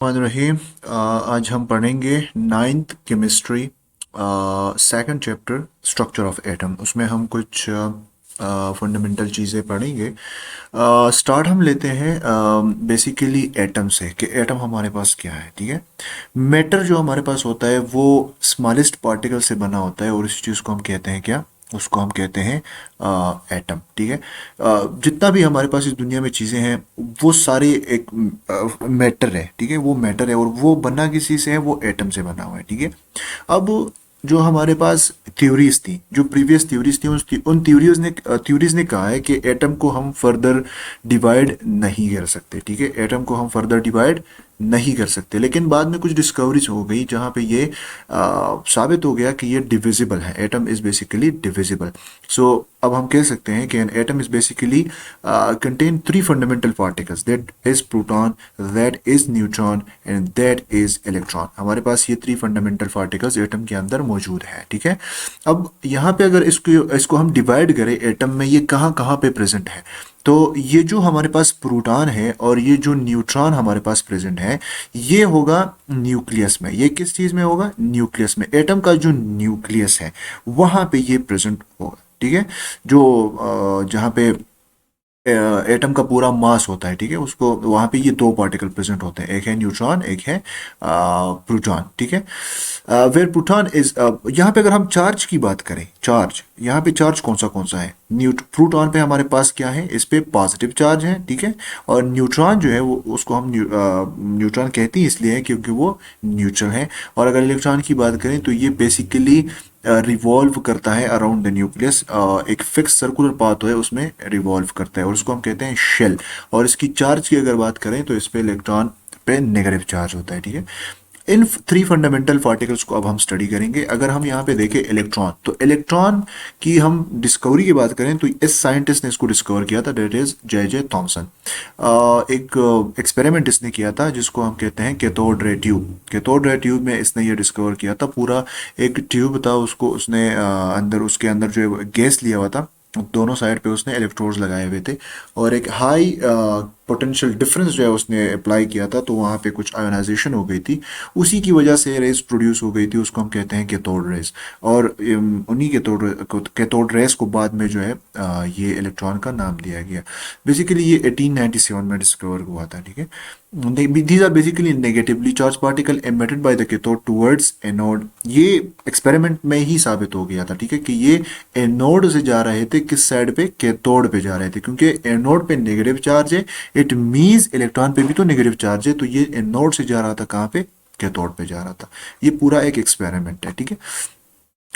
रहीम। आज हम पढ़ेंगे ninth chemistry second chapter structure of atom. उसमें हम कुछ फंडामेंटल चीज़ें पढ़ेंगे। स्टार्ट हम लेते हैं बेसिकली एटम से कि एटम हमारे पास क्या है। ठीक है, मैटर जो हमारे पास होता है वो स्मॉलेस्ट पार्टिकल से बना होता है और इस चीज़ को हम कहते हैं क्या, उसको हम कहते हैं एटम। ठीक है, जितना भी हमारे पास इस दुनिया में चीज़ें हैं वो सारे एक मैटर है। ठीक है, वो मैटर है और वो बना किसी से है, वो एटम से बना हुआ है। ठीक है, अब जो हमारे पास थ्योरीज थी, जो प्रीवियस थ्योरीज थी, उन थ्योरीज ने कहा है कि एटम को हम फर्दर डिवाइड नहीं कर सकते। ठीक है, एटम को हम फर्दर डिवाइड नहीं कर सकते, लेकिन बाद में कुछ डिस्कवरीज हो गई जहाँ पे ये साबित हो गया कि ये डिविजिबल है। Atom is basically divisible. So अब हम कह सकते हैं कि an atom is basically contain three fundamental particles, that is proton, that is neutron and that is electron. हमारे पास ये थ्री फंडामेंटल पार्टिकल्स एटम के अंदर मौजूद है। ठीक है, अब यहाँ पे अगर इसको हम डिवाइड करें एटम में, ये कहाँ कहाँ पे प्रेजेंट है, तो ये जो हमारे पास प्रोटॉन है और ये जो न्यूट्रॉन हमारे पास प्रेजेंट है, ये होगा न्यूक्लियस में। ये किस चीज़ में होगा? न्यूक्लियस में। एटम का जो न्यूक्लियस है वहाँ पे ये प्रेजेंट होगा। ठीक है, जो जहाँ पे एटम का पूरा मास होता है, ठीक है, उसको वहाँ पे ये दो पार्टिकल प्रेजेंट होते हैं, एक है न्यूट्रॉन, एक है प्रोटॉन। ठीक है, वेयर प्रोटॉन इज, यहाँ पे अगर हम चार्ज की बात करें, चार्ज, यहाँ पे चार्ज कौन सा है? प्रोटॉन पे हमारे पास क्या है? इस पे पॉजिटिव चार्ज है। ठीक है, और न्यूट्रॉन जो है वो, उसको हम न्यूट्रॉन कहते हैं इसलिए है क्योंकि वो न्यूट्रल है। और अगर इलेक्ट्रॉन की बात करें तो ये बेसिकली रिवॉल्व करता है अराउंड द न्यूक्लियस, एक फिक्स सर्कुलर पाथ है उसमें रिवॉल्व करता है और उसको हम कहते हैं शेल। और इसकी चार्ज की अगर बात करें तो इस पे इलेक्ट्रॉन पे नेगेटिव चार्ज होता है। ठीक है, इन थ्री फंडामेंटल पार्टिकल्स को अब हम स्टडी करेंगे। अगर हम यहाँ पे देखें इलेक्ट्रॉन, तो इलेक्ट्रॉन की हम डिस्कवरी की बात करें तो इस साइंटिस्ट ने इसको डिस्कवर किया था, that is J J Thomson. एक एक्सपेरिमेंट इसने किया था जिसको हम कहते हैं cathode ray tube. Cathode ray tube में इसने ये डिस्कवर किया था, पूरा एक ट्यूब था, उसको उसने अंदर, उसके अंदर जो है गैस लिया हुआ था, दोनों साइड पे उसने इलेक्ट्रोड्स लगाए हुए थे और एक हाई पोटेंशियल डिफरेंस जो है उसने अप्लाई किया था, तो वहाँ पे कुछ आयोनाइजेशन हो गई थी, उसी की वजह से रेज प्रोड्यूस हो गई थी, उसको हम कहते हैं कैथोड रेज। और उन्हीं कैथोड रेज को बाद में जो है ये इलेक्ट्रॉन का नाम दिया गया। बेसिकली ये 1897 में डिस्कवर हुआ था। ठीक है, these are basically negatively charged particle emitted by the cathode towards anode। ये एक्सपेरिमेंट में ही साबित हो गया था। ठीक है, कि ये एनोड से जा रहे थे, किस साइड पे? कैथोड पे जा रहे थे, क्योंकि एनोड पे नेगेटिव चार्ज है, इट मींस इलेक्ट्रॉन पे भी तो नेगेटिव चार्ज है, तो ये एनोड से जा रहा था कहाँ पे? कैथोड पे जा रहा था। ये पूरा एक एक्सपेरिमेंट है। ठीक है,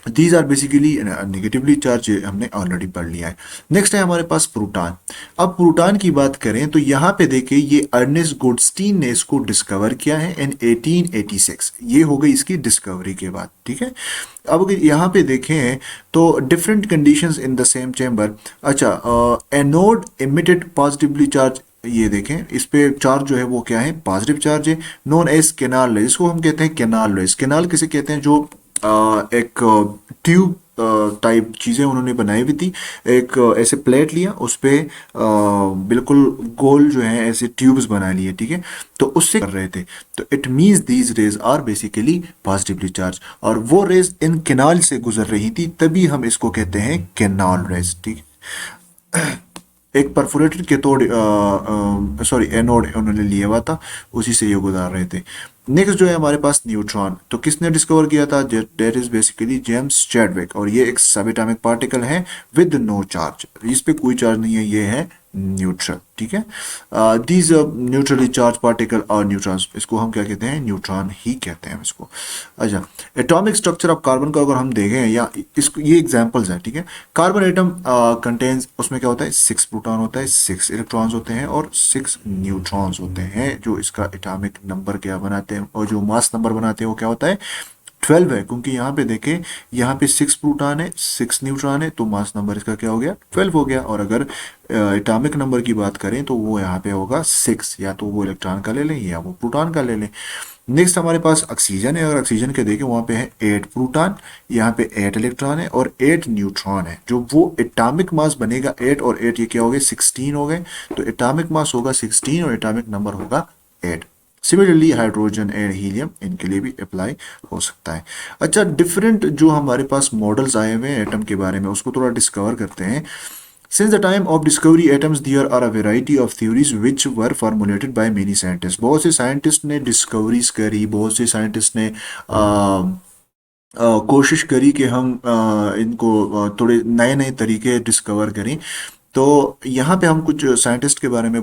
these are basically negatively charge, हमने ऑलरेडी पढ़ लिया है। नेक्स्ट है हमारे पास प्रोटॉन। अब प्रोटॉन की बात करें तो यहाँ पे देखिए, ये अर्नेस्ट गोल्डस्टीन ने इसको डिस्कवर किया है इन 1886। ये हो गई इसकी डिस्कवरी के बाद। ठीक है, अब अगर यहाँ पे देखें तो different conditions in the same chamber. अच्छा, एनोड इमिटेड पॉजिटिवली चार्ज, ये देखें इस पे चार्ज जो है वो क्या है? पॉजिटिव चार्ज है, नोन एज केनाल रेज, इसको हम कहते हैं केनाल रेज। केनाल किसे कहते हैं? जो एक ट्यूब टाइप चीज़ें उन्होंने बनाई हुई थी, एक ऐसे प्लेट लिया, उस पे बिल्कुल गोल जो है ऐसे ट्यूब्स बना लिए। ठीक है, तो उससे कर रहे थे, तो it means these rays are basically positively charge, और वो रेज इन केनाल से गुजर रही थी, तभी हम इसको कहते हैं केनाल रेज। ठीक है, एक परफोरेटेड कैथोड, सॉरी एनोड उन्होंने लिया हुआ था, उसी से ये गुजार रहे थे। नेक्स्ट जो है हमारे पास न्यूट्रॉन, तो किसने डिस्कवर किया था? That is basically James Chadwick, और ये एक सबएटॉमिक पार्टिकल है विद नो चार्ज, इस पे कोई चार्ज नहीं है, ये है न्यूट्रल। ठीक है, दीज न्यूट्रली चार्ज पार्टिकल और न्यूट्रॉन्स, इसको हम क्या कहते हैं? न्यूट्रॉन ही कहते हैं इसको। अच्छा, एटॉमिक स्ट्रक्चर ऑफ कार्बन का अगर हम देखें, या इसको, ये एग्जांपल्स हैं। ठीक है, कार्बन एटम कंटेन्स, उसमें क्या होता है? 6 प्रोटॉन होता है, 6 इलेक्ट्रॉन्स होते हैं और 6 न्यूट्रॉन्स होते हैं, जो इसका एटॉमिक नंबर क्या बनाते हैं और जो मास नंबर बनाते हैं वो क्या होता है? 12 है, क्योंकि यहाँ पे देखें, यहाँ पे 6 प्रोटॉन है, 6 न्यूट्रॉन है, तो मास नंबर इसका क्या हो गया? 12 हो गया। और अगर एटॉमिक नंबर की बात करें तो वो यहाँ पे होगा 6, या तो वो इलेक्ट्रॉन का ले लें या वो प्रोटॉन का ले लें। नेक्स्ट हमारे पास ऑक्सीजन है, अगर ऑक्सीजन के देखें वहाँ पे है 8 प्रोटॉन, यहाँ पे 8 इलेक्ट्रॉन है और 8 न्यूट्रॉन है, जो वो एटॉमिक मास बनेगा 8 और 8 ये क्या हो गए? 16 हो गए, तो एटॉमिक मास होगा 16 और एटॉमिक नंबर होगा 8। सिमिलरली हाइड्रोजन एंड हीलियम इनके लिए भी अप्लाई हो सकता है। अच्छा, डिफरेंट जो हमारे पास मॉडल्स आए हुए हैं एटम के बारे में उसको थोड़ा डिस्कवर करते हैं। Since the time of discovery atoms, there are a variety of theories which were formulated by many scientists. बहुत से साइंटिस्ट ने डिस्कवरीज करी, बहुत से साइंटिस्ट ने कोशिश करी कि हम इनको थोड़े नए नए तरीके डिस्कवर करें। तो यहाँ पे हम कुछ साइंटिस्ट के बारे में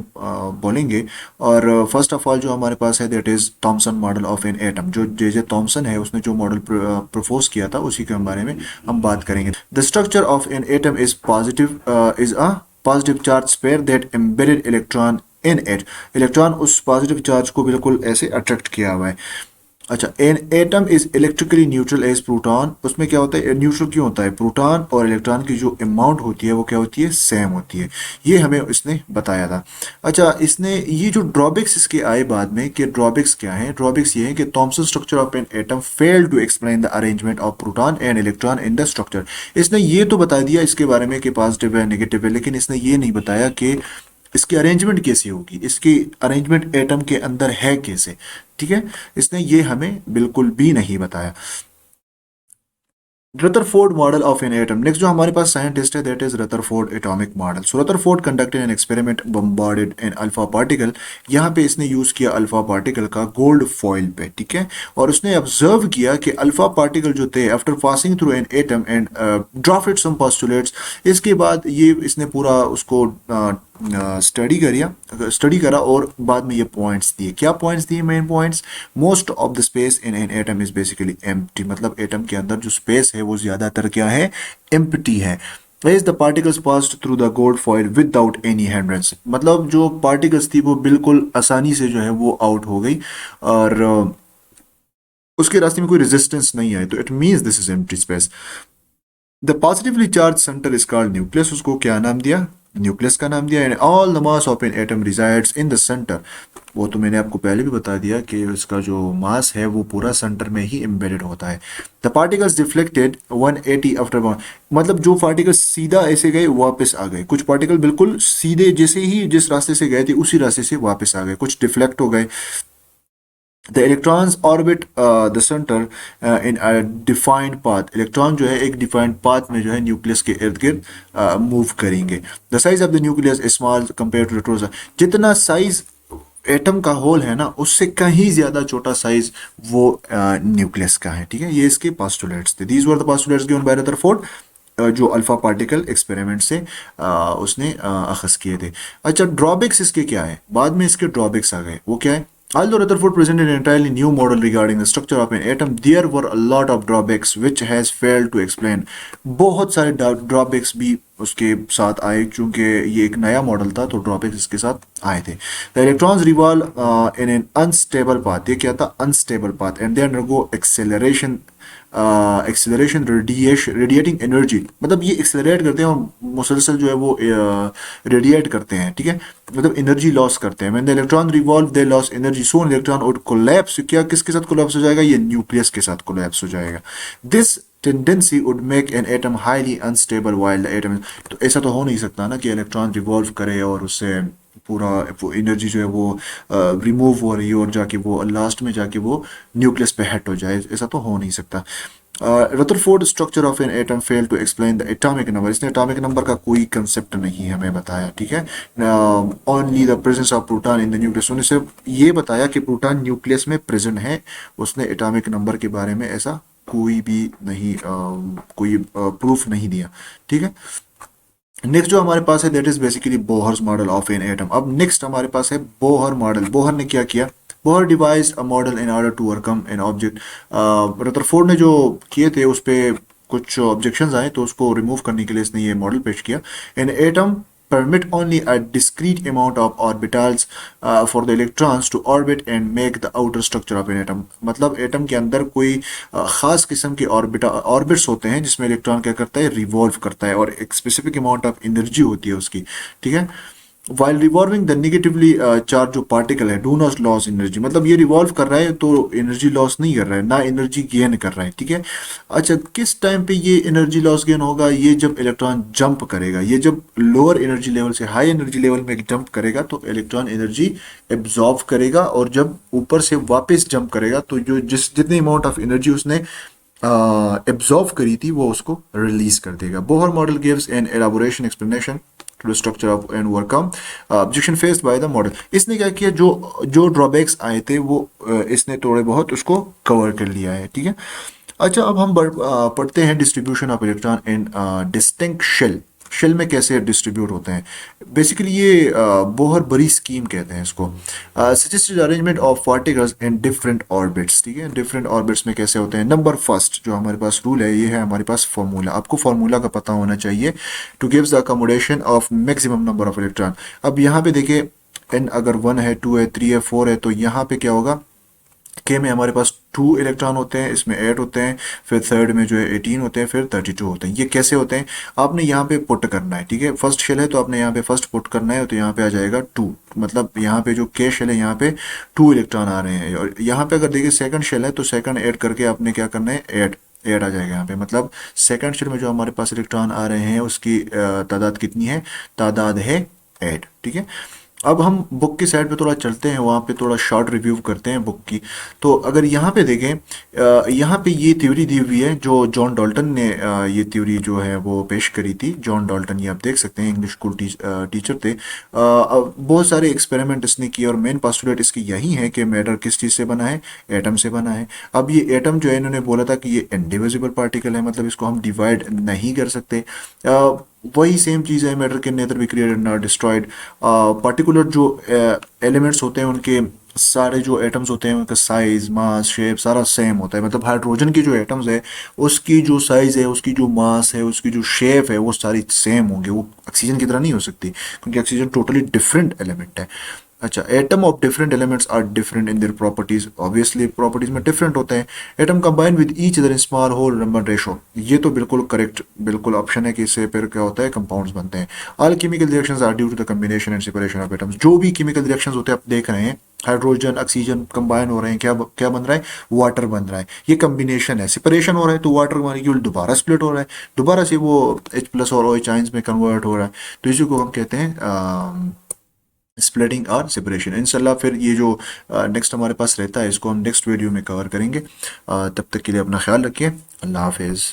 बोलेंगे। और फर्स्ट ऑफ ऑल जो हमारे पास है that is Thompson model of an atom. जो जे थॉमसन है उसने जो मॉडल प्रपोज किया था उसी के बारे में हम बात करेंगे। The structure of an atom is positive is a positive charge sphere that embedded electron in it. Electron उस पॉजिटिव चार्ज को बिल्कुल ऐसे अट्रैक्ट किया हुआ है। अच्छा, an atom is electrically neutral as proton. उसमें क्या होता है, न्यूट्रल क्यों होता है? प्रोटॉन और इलेक्ट्रॉन की जो अमाउंट होती है वो क्या होती है, सेम होती है। ये हमें इसने बताया था। अच्छा, इसने ये जो ड्रॉबैक्स इसके आए बाद में कि ड्रॉबैक्स क्या है, ड्रॉबैक्स ये है कि Thomson structure of an atom fail to explain the arrangement of proton and electron in the structure. इसने ये तो बता दिया इसके बारे में कि पॉजिटिव है नेगेटिव है, लेकिन इसने ये नहीं बताया कि इसकी अरेंजमेंट कैसी होगी, इसकी अरेंजमेंट एटम के अंदर है कैसे। ठीक है, इसने ये हमें बिल्कुल भी नहीं बताया। Rutherford model of an atom. Next जो हमारे पास साइंटिस्ट है that is Rutherford atomic model. So Rutherford conducted an experiment bombarded an alpha particle. यहाँ पे इसने यूज किया अल्फा पार्टिकल का गोल्ड फॉइल पे। ठीक है, और उसने ऑब्जर्व किया कि अल्फा पार्टिकल जो थे after passing through an atom and drafted some postulates. इसके बाद ये इसने पूरा उसको स्टडी करा और बाद में ये पॉइंट्स दिए। क्या पॉइंट्स दिए? Main points, most of the space in an atom is basically empty. मतलब एटम के अंदर जो स्पेस है वो ज्यादातर क्या है, एम्प्टी है। As the particles passed through the gold foil without any hindrance। मतलब जो पार्टिकल्स थी वो बिल्कुल आसानी से जो है वो आउट हो गई और उसके रास्ते में कोई रेजिस्टेंस नहीं आई। तो it means this is empty space. The positively charge centre is called nucleus. उसको क्या नाम दिया? न्यूक्लियस का नाम दिया। And all the mass of an atom resides in the centre. वो तो मैंने आपको पहले भी बता दिया कि उसका जो मास है वो पूरा सेंटर में ही एम्बेडेड होता है। The particles deflected 180 after. मतलब जो पार्टिकल्स सीधा ऐसे गए वापस आ गए, कुछ पार्टिकल बिल्कुल सीधे जैसे ही जिस रास्ते से गए थे उसी रास्ते से वापस आ गए, कुछ डिफ्लेक्ट हो गए। The electrons orbit the centre in a defined path. Electron जो है एक डिफाइंड पाथ में जो है न्यूक्लियस के इर्द गिर्द मूव करेंगे। The size of the nucleus small compare two electron. जितना साइज एटम का होल है ना उससे कहीं ज्यादा छोटा साइज वो न्यूक्लियस का है। ठीक है, ये इसके पोस्टुलेट्स थे। These were the postulates given by Rutherford जो अल्फा पार्टिकल एक्सपेरिमेंट से उसने अखज़ किए थे। अच्छा, ड्रॉबैक्स इसके क्या है? बाद में इसके ड्रॉबैक्स आ गए, वो क्या है? Although Rutherford presented an entirely new model regarding the structure of an atom, there were a lot of drawbacks which has failed to explain। बहुत सारे ड्रॉबैक्स भी उसके साथ आए, क्योंकि ये एक नया मॉडल था तो ड्रॉबैक्स इसके साथ आए थे। The electrons revolve in an unstable path. ये क्या था? Unstable path. And they undergo acceleration radiating energy. मतलब ये एक्सेलरेट करते हैं और मुसलसल जो है वो रेडिएट करते हैं। ठीक है, मतलब एनर्जी लॉस करते हैं। When the electron revolve they loss energy, so electron would collapse. क्या किसके साथ कोलैप्स हो जाएगा? ये न्यूक्लियस के साथ कोलैप्स हो जाएगा। This tendency would make an atom highly unstable while the atom. तो ऐसा तो हो नहीं सकता ना कि इलेक्ट्रॉन रिवॉल्व करे और उससे पूरा एनर्जी जो है वो रिमूव हो रही है और जाके वो लास्ट में जाके वो न्यूक्लियस पे हिट हो जाए। ऐसा तो हो नहीं सकता। Rutherford structure of an atom fail to explain the atomic number. इसने एटॉमिक नंबर का कोई कंसेप्ट नहीं हमें बताया। ठीक है, only the presence of proton in the nucleus. उसने सिर्फ ये बताया कि प्रोटॉन न्यूक्लियस में प्रेजेंट है। उसने एटॉमिक नंबर के बारे में ऐसा कोई भी नहीं कोई प्रूफ नहीं दिया। ठीक है, नेक्स्ट जो हमारे पास है that is basically Bohr's model of an atom. अब नेक्स्ट हमारे पास है बोहर मॉडल। बोहर ने क्या किया? Bohr devised a model in order to overcome an object. Rutherford ने जो किए थे उस पर कुछ ऑब्जेक्शंस आए तो उसको रिमूव करने के लिए इसने ये मॉडल पेश किया। An atom permit only a discrete amount of orbitals for the electrons to orbit and make the outer structure of an atom। मतलब एटम के अंदर कोई खास किस्म के ऑर्बिट्स होते हैं जिसमें इलेक्ट्रॉन क्या करता है? रिवॉल्व करता है और एक स्पेसिफिक अमाउंट ऑफ एनर्जी होती है उसकी। ठीक है, while revolving the negatively charge जो पार्टिकल है डू नॉट लॉस एनर्जी, मतलब ये रिवॉल्व कर रहा है तो एनर्जी लॉस नहीं कर रहा है, ना एनर्जी गेन कर रहा है, ठीक है। अच्छा, किस टाइम पे ये एनर्जी लॉस गेन होगा? ये जब इलेक्ट्रॉन जंप करेगा, ये जब लोअर एनर्जी लेवल से हाई एनर्जी लेवल में जंप करेगा तो इलेक्ट्रॉन एनर्जी एब्जॉर्व करेगा, और जब ऊपर से वापस जंप करेगा तो जो जितनी अमाउंट ऑफ एनर्जी उसने एब्जॉर्व करी थी वो उसको रिलीज कर देगा। Bohr model gives an elaboration explanation to the structure of and overcome objection faced by the model. इसने क्या किया, जो जो ड्रॉबैक्स आए थे वो इसने थोड़े बहुत उसको कवर कर लिया है, ठीक है। अच्छा, अब हम पढ़ते हैं distribution of electron in distinct shell. Shell में कैसे डिस्ट्रीब्यूट होते हैं? बेसिकली ये बोहर बड़ी स्कीम कहते हैं इसको। Suggested arrangement of particles in different orbits, ठीक है। डिफरेंट ऑर्बिट्स में कैसे होते हैं? नंबर फर्स्ट जो हमारे पास रूल है, ये है हमारे पास फॉर्मूला। आपको फॉर्मूला का पता होना चाहिए। Two gives the accommodation of maximum number of electron. अब यहाँ पे देखिए, एन अगर 1 है, 2 है, 3 है, 4 है, तो यहाँ पे क्या होगा, के में हमारे पास 2 इलेक्ट्रॉन होते हैं, इसमें 8 होते हैं, फिर थर्ड में जो है 18 होते हैं, फिर 32 होते हैं। ये कैसे होते हैं? आपने यहाँ पे पुट करना है, ठीक है। फर्स्ट शेल है तो आपने यहाँ पे फर्स्ट पुट करना है, तो यहाँ पे आ जाएगा 2, मतलब यहाँ पे जो के शेल है यहाँ पे 2 इलेक्ट्रॉन आ रहे हैं। और यहाँ पे अगर देखिए सेकंड शेल है तो सेकंड ऐड करके आपने क्या करना है, 8 8 आ जाएगा यहाँ पे। मतलब सेकंड शेल में जो हमारे पास इलेक्ट्रॉन आ रहे हैं उसकी तादाद कितनी है? तादाद है 8, ठीक है। अब हम बुक की साइड पे थोड़ा चलते हैं, वहाँ पे थोड़ा शॉर्ट रिव्यू करते हैं बुक की। तो अगर यहाँ पे देखें, यहाँ पे ये थ्योरी दी हुई है जो जॉन डॉल्टन ने ये थ्योरी जो है वो पेश करी थी। जॉन डॉल्टन, ये आप देख सकते हैं, इंग्लिश स्कूल टीचर थे। अब बहुत सारे एक्सपेरिमेंट इसने किए और मेन पोस्टुलेट इसकी यही है कि मैटर किस चीज़ से बना है? एटम से बना है। अब ये एटम जो है, इन्होंने बोला था कि ये इनडिविजिबल पार्टिकल है, मतलब इसको हम डिवाइड नहीं कर सकते। वही सेम चीज़ है, matter can nether be created not destroyed. Particular जो एलिमेंट्स होते हैं उनके सारे जो एटम्स होते हैं उनका साइज, मास, शेप सारा सेम होता है। मतलब हाइड्रोजन की जो एटम्स है उसकी जो साइज है, उसकी जो मास है, उसकी जो शेप है, वो सारी सेम होंगे। वो ऑक्सीजन की तरह नहीं हो सकती, क्योंकि ऑक्सीजन टोटली डिफरेंट एलिमेंट है। अच्छा, atom of different elements are different in their properties. Obviously properties में डिफरेंट होते हैं। Atom combine with each other in small whole number ratio. ये तो बिल्कुल करेक्ट, बिल्कुल ऑप्शन है कि इससे फिर क्या होता है, कंपाउंड्स बनते हैं। All chemical reactions are due to the combination and separation of atoms. जो भी केमिकल रिएक्शंस होते हैं आप देख रहे हैं, हाइड्रोजन ऑक्सीजन कंबाइन हो रहे हैं, क्या बन रहा है? वाटर बन रहा है। ये कॉम्बिनेशन है। सेपरेशन हो रहा है तो वाटर मॉलिक्यूल दोबारा स्प्लिट हो रहा है, दोबारा से वो H+ और OH आयंस में कन्वर्ट हो रहा है। तो इसी को हम कहते हैं स्प्लिटिंग और सेपरेशन। इंशाल्लाह फिर ये जो नेक्स्ट हमारे पास रहता है इसको हम नेक्स्ट वीडियो में कवर करेंगे। तब तक के लिए अपना ख्याल रखिए। अल्लाह हाफिज़।